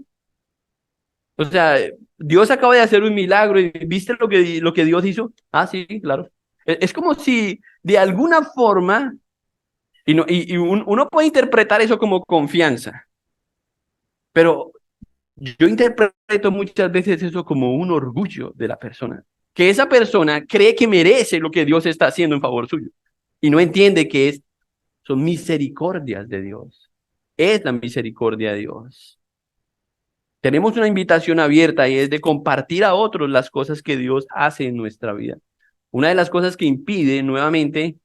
O sea, Dios acaba de hacer un milagro y ¿viste lo que Dios hizo? Ah, sí, claro. Es como si de alguna forma, uno puede interpretar eso como confianza, pero yo interpreto muchas veces eso como un orgullo de la persona. Que esa persona cree que merece lo que Dios está haciendo en favor suyo y no entiende que son misericordias de Dios. Es la misericordia de Dios. Tenemos una invitación abierta y es de compartir a otros las cosas que Dios hace en nuestra vida. Una de las cosas que impide nuevamente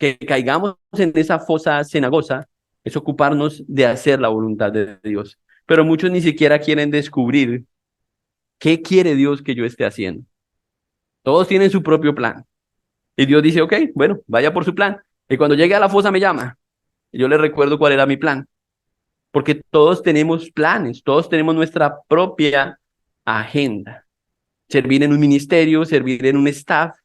Que caigamos en esa fosa cenagosa es ocuparnos de hacer la voluntad de Dios. Pero muchos ni siquiera quieren descubrir qué quiere Dios que yo esté haciendo. Todos tienen su propio plan. Y Dios dice, ok, bueno, vaya por su plan. Y cuando llegue a la fosa me llama. Y yo le recuerdo cuál era mi plan. Porque todos tenemos planes, todos tenemos nuestra propia agenda. Servir en un ministerio, servir en un staff,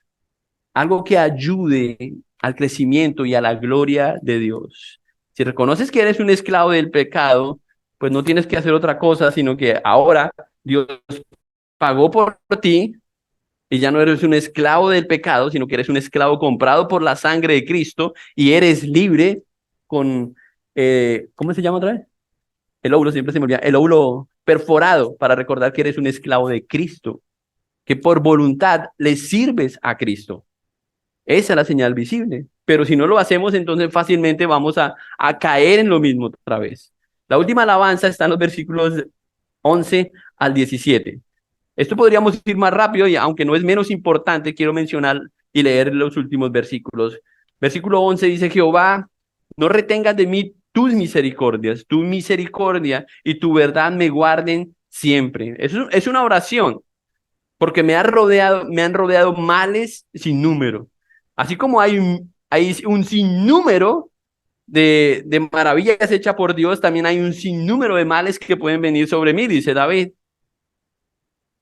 algo que ayude al crecimiento y a la gloria de Dios. Si reconoces que eres un esclavo del pecado, pues no tienes que hacer otra cosa, sino que ahora Dios pagó por ti y ya no eres un esclavo del pecado, sino que eres un esclavo comprado por la sangre de Cristo y eres libre con, ¿cómo se llama otra vez? El óvulo, siempre se me olvida, el óvulo perforado para recordar que eres un esclavo de Cristo, que por voluntad le sirves a Cristo. Esa es la señal visible. Pero si no lo hacemos, entonces fácilmente vamos a caer en lo mismo otra vez. La última alabanza está en los versículos 11 al 17. Esto podríamos ir más rápido y aunque no es menos importante, quiero mencionar y leer los últimos versículos. Versículo 11 dice, Jehová, no retengas de mí tus misericordias, tu misericordia y tu verdad me guarden siempre. Es una oración, porque me han rodeado males sin número. Así como hay un sinnúmero de maravillas hechas por Dios, también hay un sinnúmero de males que pueden venir sobre mí, dice David.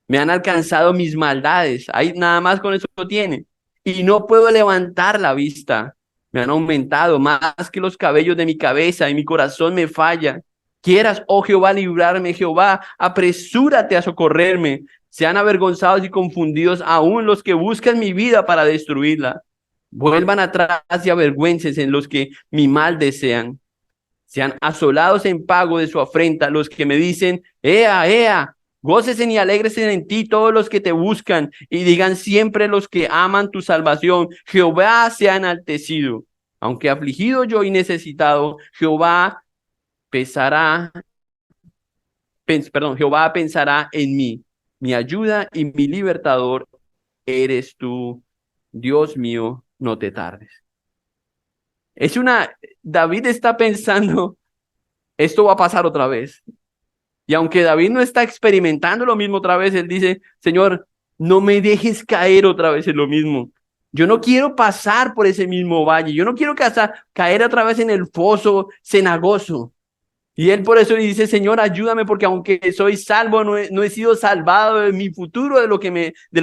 Me han alcanzado mis maldades. Ahí nada más con eso tiene. Y no puedo levantar la vista. Me han aumentado más que los cabellos de mi cabeza y mi corazón me falla. Quieras, oh Jehová, librarme, Jehová, apresúrate a socorrerme. Sean avergonzados y confundidos aún los que buscan mi vida para destruirla. Vuelvan atrás y avergüences en los que mi mal desean. Sean asolados en pago de su afrenta los que me dicen, ea, ea, gócesen y alégresen en ti todos los que te buscan y digan siempre los que aman tu salvación, Jehová sea enaltecido. Aunque afligido yo y necesitado, Jehová pensará en mí. Mi ayuda y mi libertador eres tú, Dios mío, no te tardes. David está pensando, esto va a pasar otra vez. Y aunque David no está experimentando lo mismo otra vez, él dice, Señor, no me dejes caer otra vez en lo mismo. Yo no quiero pasar por ese mismo valle. Yo no quiero caer otra vez en el foso cenagoso. Y él por eso dice, Señor, ayúdame porque aunque soy salvo, no he sido salvado de mi futuro, de lo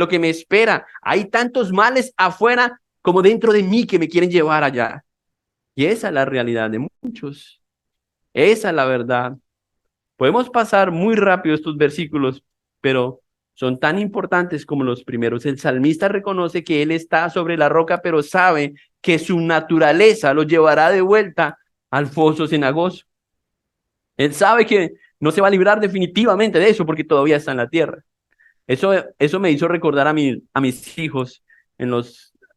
que me espera. Hay tantos males afuera como dentro de mí que me quieren llevar allá. Y esa es la realidad de muchos. Esa es la verdad. Podemos pasar muy rápido estos versículos, pero son tan importantes como los primeros. El salmista reconoce que él está sobre la roca, pero sabe que su naturaleza lo llevará de vuelta al foso cenagoso. Él sabe que no se va a librar definitivamente de eso porque todavía está en la tierra. Eso me hizo recordar a mis hijos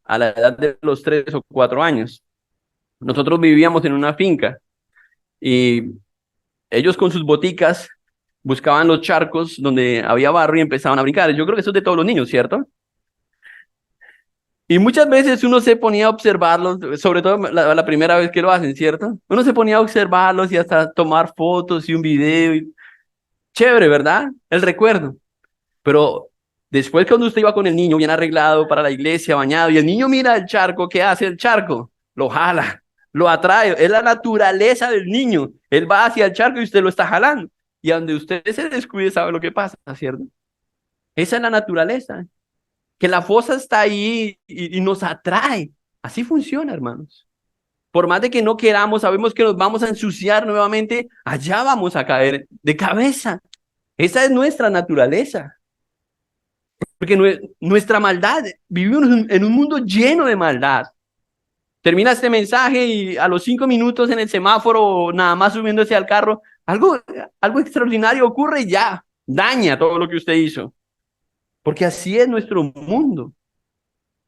a la edad de los 3 o 4 años. Nosotros vivíamos en una finca y ellos con sus boticas buscaban los charcos donde había barro y empezaban a brincar. Yo creo que eso es de todos los niños, ¿cierto? Y muchas veces uno se ponía a observarlos, sobre todo la primera vez que lo hacen, ¿cierto? Uno se ponía a observarlos y hasta tomar fotos y un video. Chévere, ¿verdad? El recuerdo. Pero después cuando usted iba con el niño bien arreglado para la iglesia, bañado, y el niño mira el charco, ¿qué hace el charco? Lo jala, lo atrae. Es la naturaleza del niño. Él va hacia el charco y usted lo está jalando. Y donde usted se descuide sabe lo que pasa, ¿cierto? Esa es la naturaleza. Que la fosa está ahí y nos atrae. Así funciona, hermanos. Por más de que no queramos, sabemos que nos vamos a ensuciar nuevamente, allá vamos a caer de cabeza. Esa es nuestra naturaleza. Porque nuestra maldad, vivimos en un mundo lleno de maldad. Termina este mensaje y a los 5 minutos en el semáforo, nada más subiéndose al carro, algo extraordinario ocurre y ya, daña todo lo que usted hizo. Porque así es nuestro mundo.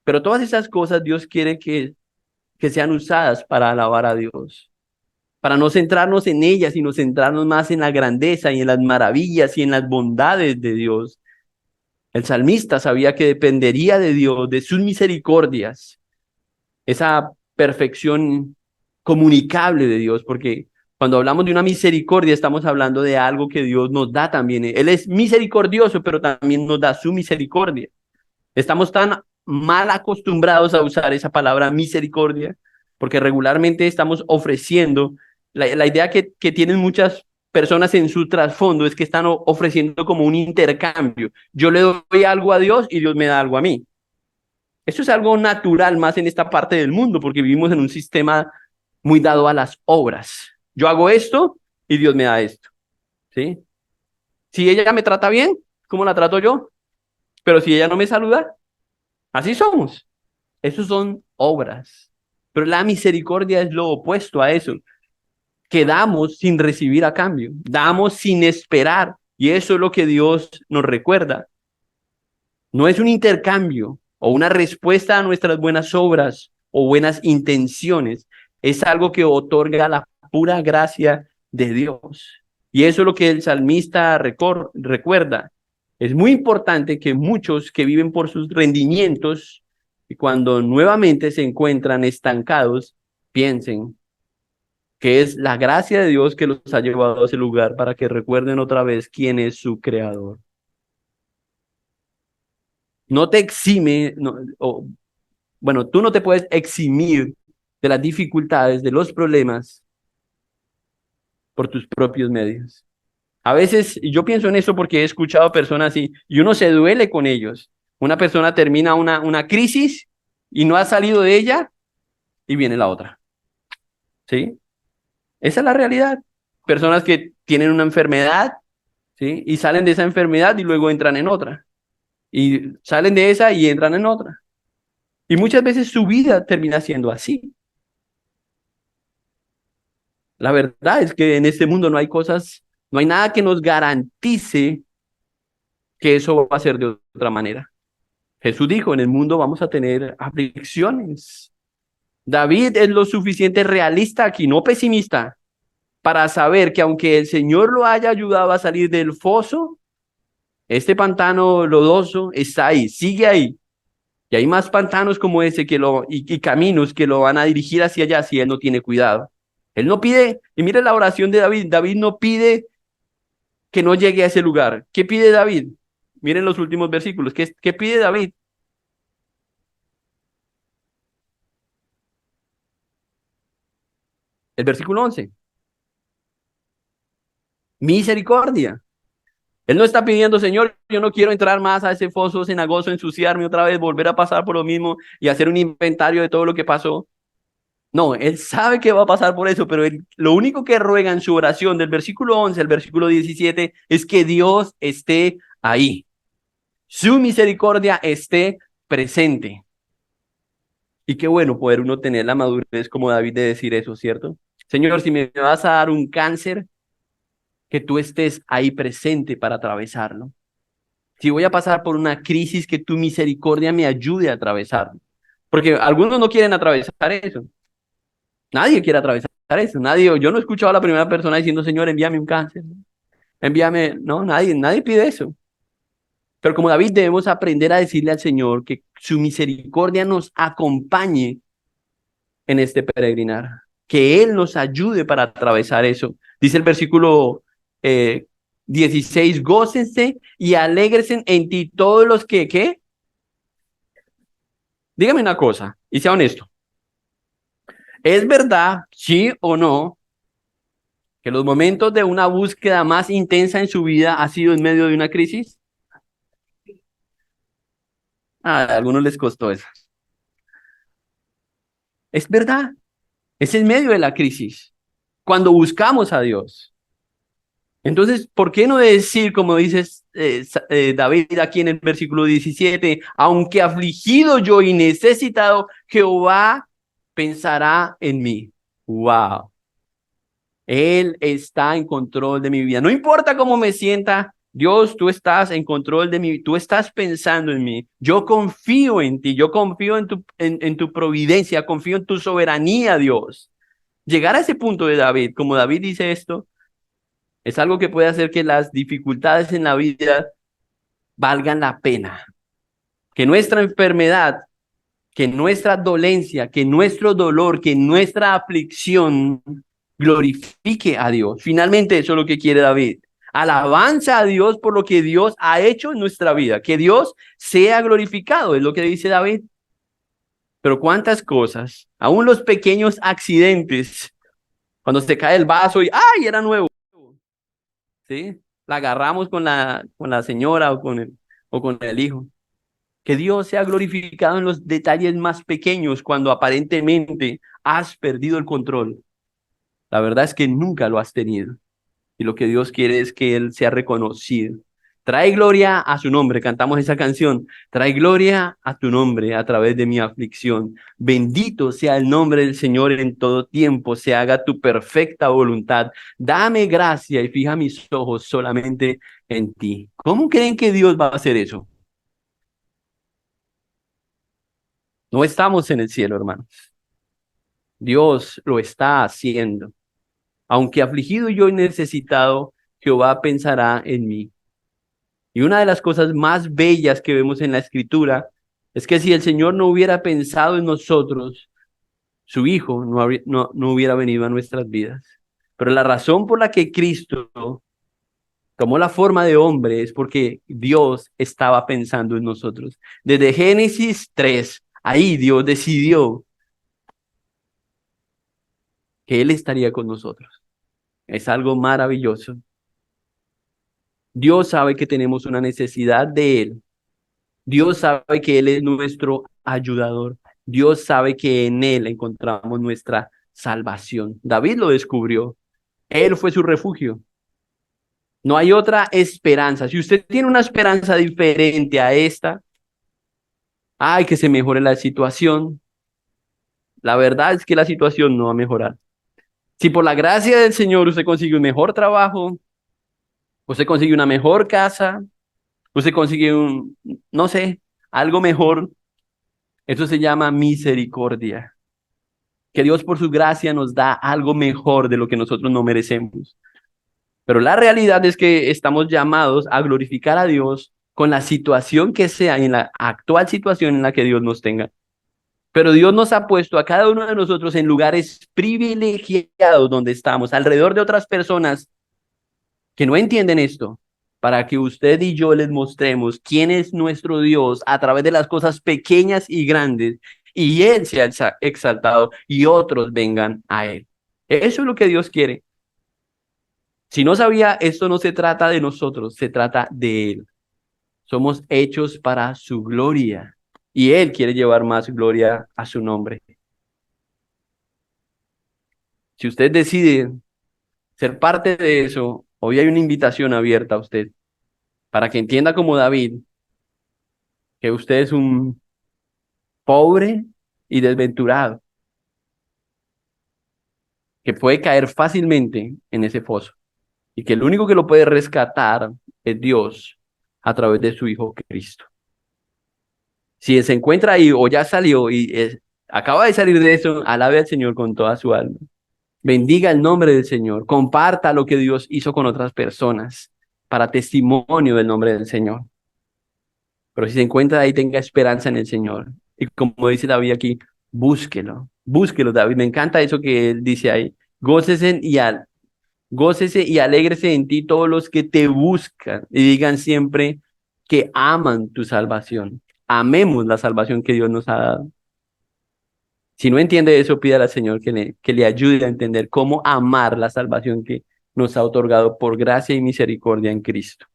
Pero todas esas cosas Dios quiere que sean usadas para alabar a Dios. Para no centrarnos en ellas, sino centrarnos más en la grandeza y en las maravillas y en las bondades de Dios. El salmista sabía que dependería de Dios, de sus misericordias. Esa perfección comunicable de Dios, porque cuando hablamos de una misericordia estamos hablando de algo que Dios nos da también. Él es misericordioso, pero también nos da su misericordia. Estamos tan mal acostumbrados a usar esa palabra misericordia, porque regularmente estamos ofreciendo, la idea que tienen muchas personas en su trasfondo es que están ofreciendo como un intercambio. Yo le doy algo a Dios y Dios me da algo a mí. Eso es algo natural más en esta parte del mundo, porque vivimos en un sistema muy dado a las obras. Yo hago esto y Dios me da esto, ¿sí? Si ella me trata bien, ¿cómo la trato yo? Pero si ella no me saluda, así somos. Esos son obras. Pero la misericordia es lo opuesto a eso, que damos sin recibir a cambio, damos sin esperar. Y eso es lo que Dios nos recuerda. No es un intercambio o una respuesta a nuestras buenas obras o buenas intenciones. Es algo que otorga la pura gracia de Dios. Y eso es lo que el salmista recuerda. Es muy importante que muchos que viven por sus rendimientos y cuando nuevamente se encuentran estancados, piensen que es la gracia de Dios que los ha llevado a ese lugar para que recuerden otra vez quién es su creador. No te exime, bueno, tú no te puedes eximir de las dificultades, de los problemas por tus propios medios. A veces yo pienso en eso porque he escuchado personas así y uno se duele con ellos. Una persona termina una crisis y no ha salido de ella y viene la otra. ¿Sí? Esa es la realidad. Personas que tienen una enfermedad, ¿sí? Y salen de esa enfermedad y luego entran en otra. Y salen de esa y entran en otra. Y muchas veces su vida termina siendo así. La verdad es que en este mundo no hay cosas, no hay nada que nos garantice que eso va a ser de otra manera. Jesús dijo, en el mundo vamos a tener aflicciones. David es lo suficiente realista aquí, no pesimista, para saber que aunque el Señor lo haya ayudado a salir del foso, este pantano lodoso está ahí, sigue ahí. Y hay más pantanos como ese y caminos que lo van a dirigir hacia allá si él no tiene cuidado. Él no pide, y mire la oración de David, David no pide que no llegue a ese lugar. ¿Qué pide David? Miren los últimos versículos. ¿Qué pide David? El versículo 11. Misericordia. Él no está pidiendo, Señor, yo no quiero entrar más a ese foso cenagoso, ensuciarme otra vez, volver a pasar por lo mismo y hacer un inventario de todo lo que pasó. No, él sabe que va a pasar por eso, pero lo único que ruega en su oración del versículo 11 al versículo 17 es que Dios esté ahí. Su misericordia esté presente. Y qué bueno poder uno tener la madurez como David de decir eso, ¿cierto? Señor, si me vas a dar un cáncer, que tú estés ahí presente para atravesarlo. Si voy a pasar por una crisis, que tu misericordia me ayude a atravesarlo. Porque algunos no quieren atravesar eso. Nadie quiere atravesar eso. Yo no he escuchado a la primera persona diciendo, Señor, envíame un cáncer. Envíame, no, nadie pide eso. Pero como David debemos aprender a decirle al Señor que su misericordia nos acompañe en este peregrinar, que Él nos ayude para atravesar eso. Dice el versículo 16, gócense y alégresen en ti todos los que, ¿qué? Dígame una cosa y sea honesto. ¿Es verdad, sí o no, que los momentos de una búsqueda más intensa en su vida ha sido en medio de una crisis? A algunos les costó eso. Es verdad, es en medio de la crisis, cuando buscamos a Dios. Entonces, ¿por qué no decir, como dices David aquí en el versículo 17, aunque afligido yo y necesitado, Jehová pensará en mí? Wow. Él está en control de mi vida. No importa cómo me sienta, Dios, tú estás en control de mí, tú estás pensando en mí. Yo confío en ti, yo confío en tu providencia, confío en tu soberanía, Dios. Llegar a ese punto de David, como David dice esto, es algo que puede hacer que las dificultades en la vida valgan la pena. Que nuestra enfermedad, que nuestra dolencia, que nuestro dolor, que nuestra aflicción glorifique a Dios. Finalmente, eso es lo que quiere David. Alabanza a Dios por lo que Dios ha hecho en nuestra vida. Que Dios sea glorificado, es lo que dice David. Pero cuántas cosas, aún los pequeños accidentes, cuando se cae el vaso y ¡ay! Era nuevo. ¿Sí? La agarramos con la señora o con el hijo. Que Dios sea glorificado en los detalles más pequeños cuando aparentemente has perdido el control. La verdad es que nunca lo has tenido. Y lo que Dios quiere es que Él sea reconocido. Trae gloria a su nombre. Cantamos esa canción. Trae gloria a tu nombre a través de mi aflicción. Bendito sea el nombre del Señor en todo tiempo. Se haga tu perfecta voluntad. Dame gracia y fija mis ojos solamente en ti. ¿Cómo creen que Dios va a hacer eso? No estamos en el cielo, hermanos. Dios lo está haciendo. Aunque afligido yo y necesitado, Jehová pensará en mí. Y una de las cosas más bellas que vemos en la Escritura es que si el Señor no hubiera pensado en nosotros, su Hijo no hubiera venido a nuestras vidas. Pero la razón por la que Cristo tomó la forma de hombre es porque Dios estaba pensando en nosotros. Desde Génesis 3, ahí Dios decidió que Él estaría con nosotros. Es algo maravilloso. Dios sabe que tenemos una necesidad de Él. Dios sabe que Él es nuestro ayudador. Dios sabe que en Él encontramos nuestra salvación. David lo descubrió. Él fue su refugio. No hay otra esperanza. Si usted tiene una esperanza diferente a esta, ay, que se mejore la situación. La verdad es que la situación no va a mejorar. Si por la gracia del Señor usted consigue un mejor trabajo, usted consigue una mejor casa, usted consigue no sé, algo mejor, eso se llama misericordia. Que Dios por su gracia nos da algo mejor de lo que nosotros no merecemos. Pero la realidad es que estamos llamados a glorificar a Dios con la situación que sea, en la actual situación en la que Dios nos tenga. Pero Dios nos ha puesto a cada uno de nosotros en lugares privilegiados donde estamos, alrededor de otras personas que no entienden esto, para que usted y yo les mostremos quién es nuestro Dios a través de las cosas pequeñas y grandes, y Él sea exaltado y otros vengan a Él. Eso es lo que Dios quiere. Si no sabía, esto no se trata de nosotros, se trata de Él. Somos hechos para su gloria y Él quiere llevar más gloria a su nombre. Si usted decide ser parte de eso, hoy hay una invitación abierta a usted para que entienda como David que usted es un pobre y desventurado, que puede caer fácilmente en ese foso y que el único que lo puede rescatar es Dios a través de su Hijo Cristo. Si se encuentra ahí o ya salió y acaba de salir de eso, alabe al Señor con toda su alma. Bendiga el nombre del Señor. Comparta lo que Dios hizo con otras personas para testimonio del nombre del Señor. Pero si se encuentra ahí, tenga esperanza en el Señor. Y como dice David aquí, búsquelo. Búsquelo, David. Me encanta eso que él dice ahí. Gócese y alégrese en ti todos los que te buscan y digan siempre que aman tu salvación. Amemos la salvación que Dios nos ha dado. Si no entiende eso, pídale al Señor que le ayude a entender cómo amar la salvación que nos ha otorgado por gracia y misericordia en Cristo.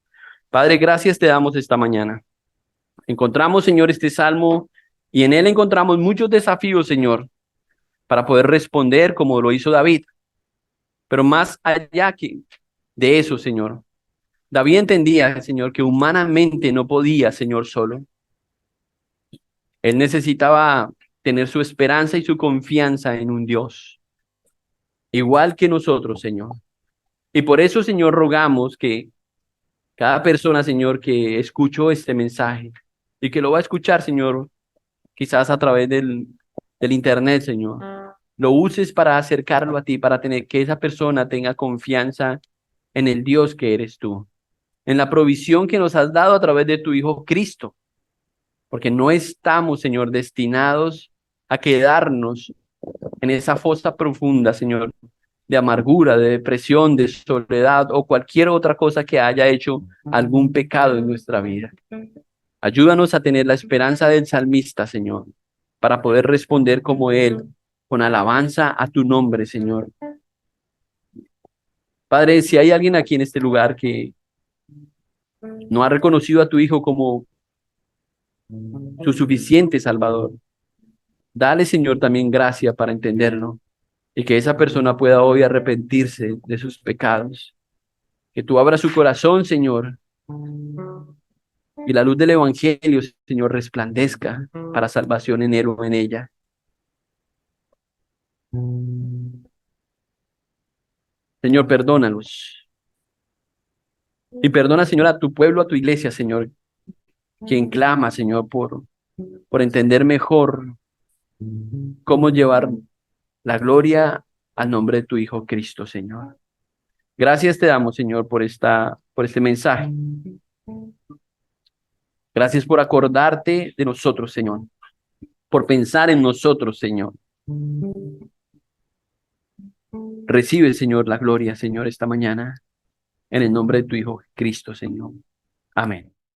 Padre, gracias te damos esta mañana. Encontramos, Señor, este salmo y en él encontramos muchos desafíos, Señor, para poder responder como lo hizo David. Pero más allá de eso, Señor, David entendía, Señor, que humanamente no podía, Señor, solo. Él necesitaba tener su esperanza y su confianza en un Dios, igual que nosotros, Señor. Y por eso, Señor, rogamos que cada persona, Señor, que escuchó este mensaje y que lo va a escuchar, Señor, quizás a través del internet, Señor, lo uses para acercarlo a ti, para tener que esa persona tenga confianza en el Dios que eres tú, en la provisión que nos has dado a través de tu Hijo Cristo, porque no estamos, Señor, destinados a quedarnos en esa fosa profunda, Señor, de amargura, de depresión, de soledad o cualquier otra cosa que haya hecho algún pecado en nuestra vida. Ayúdanos a tener la esperanza del salmista, Señor, para poder responder como él, con alabanza a tu nombre, Señor. Padre, si hay alguien aquí en este lugar que no ha reconocido a tu Hijo como su suficiente Salvador, dale, Señor, también gracia para entenderlo y que esa persona pueda hoy arrepentirse de sus pecados. Que tú abras su corazón, Señor, y la luz del Evangelio, Señor, resplandezca para salvación en él o en ella. Señor, perdónalos. Y perdona, Señor, a tu pueblo, a tu iglesia, Señor, quien clama, Señor, por entender mejor cómo llevar la gloria al nombre de tu Hijo Cristo, Señor. Gracias te damos, Señor, por este mensaje. Gracias por acordarte de nosotros, Señor, por pensar en nosotros, Señor. Recibe, Señor, la gloria, Señor, esta mañana, en el nombre de tu Hijo Cristo, Señor. Amén.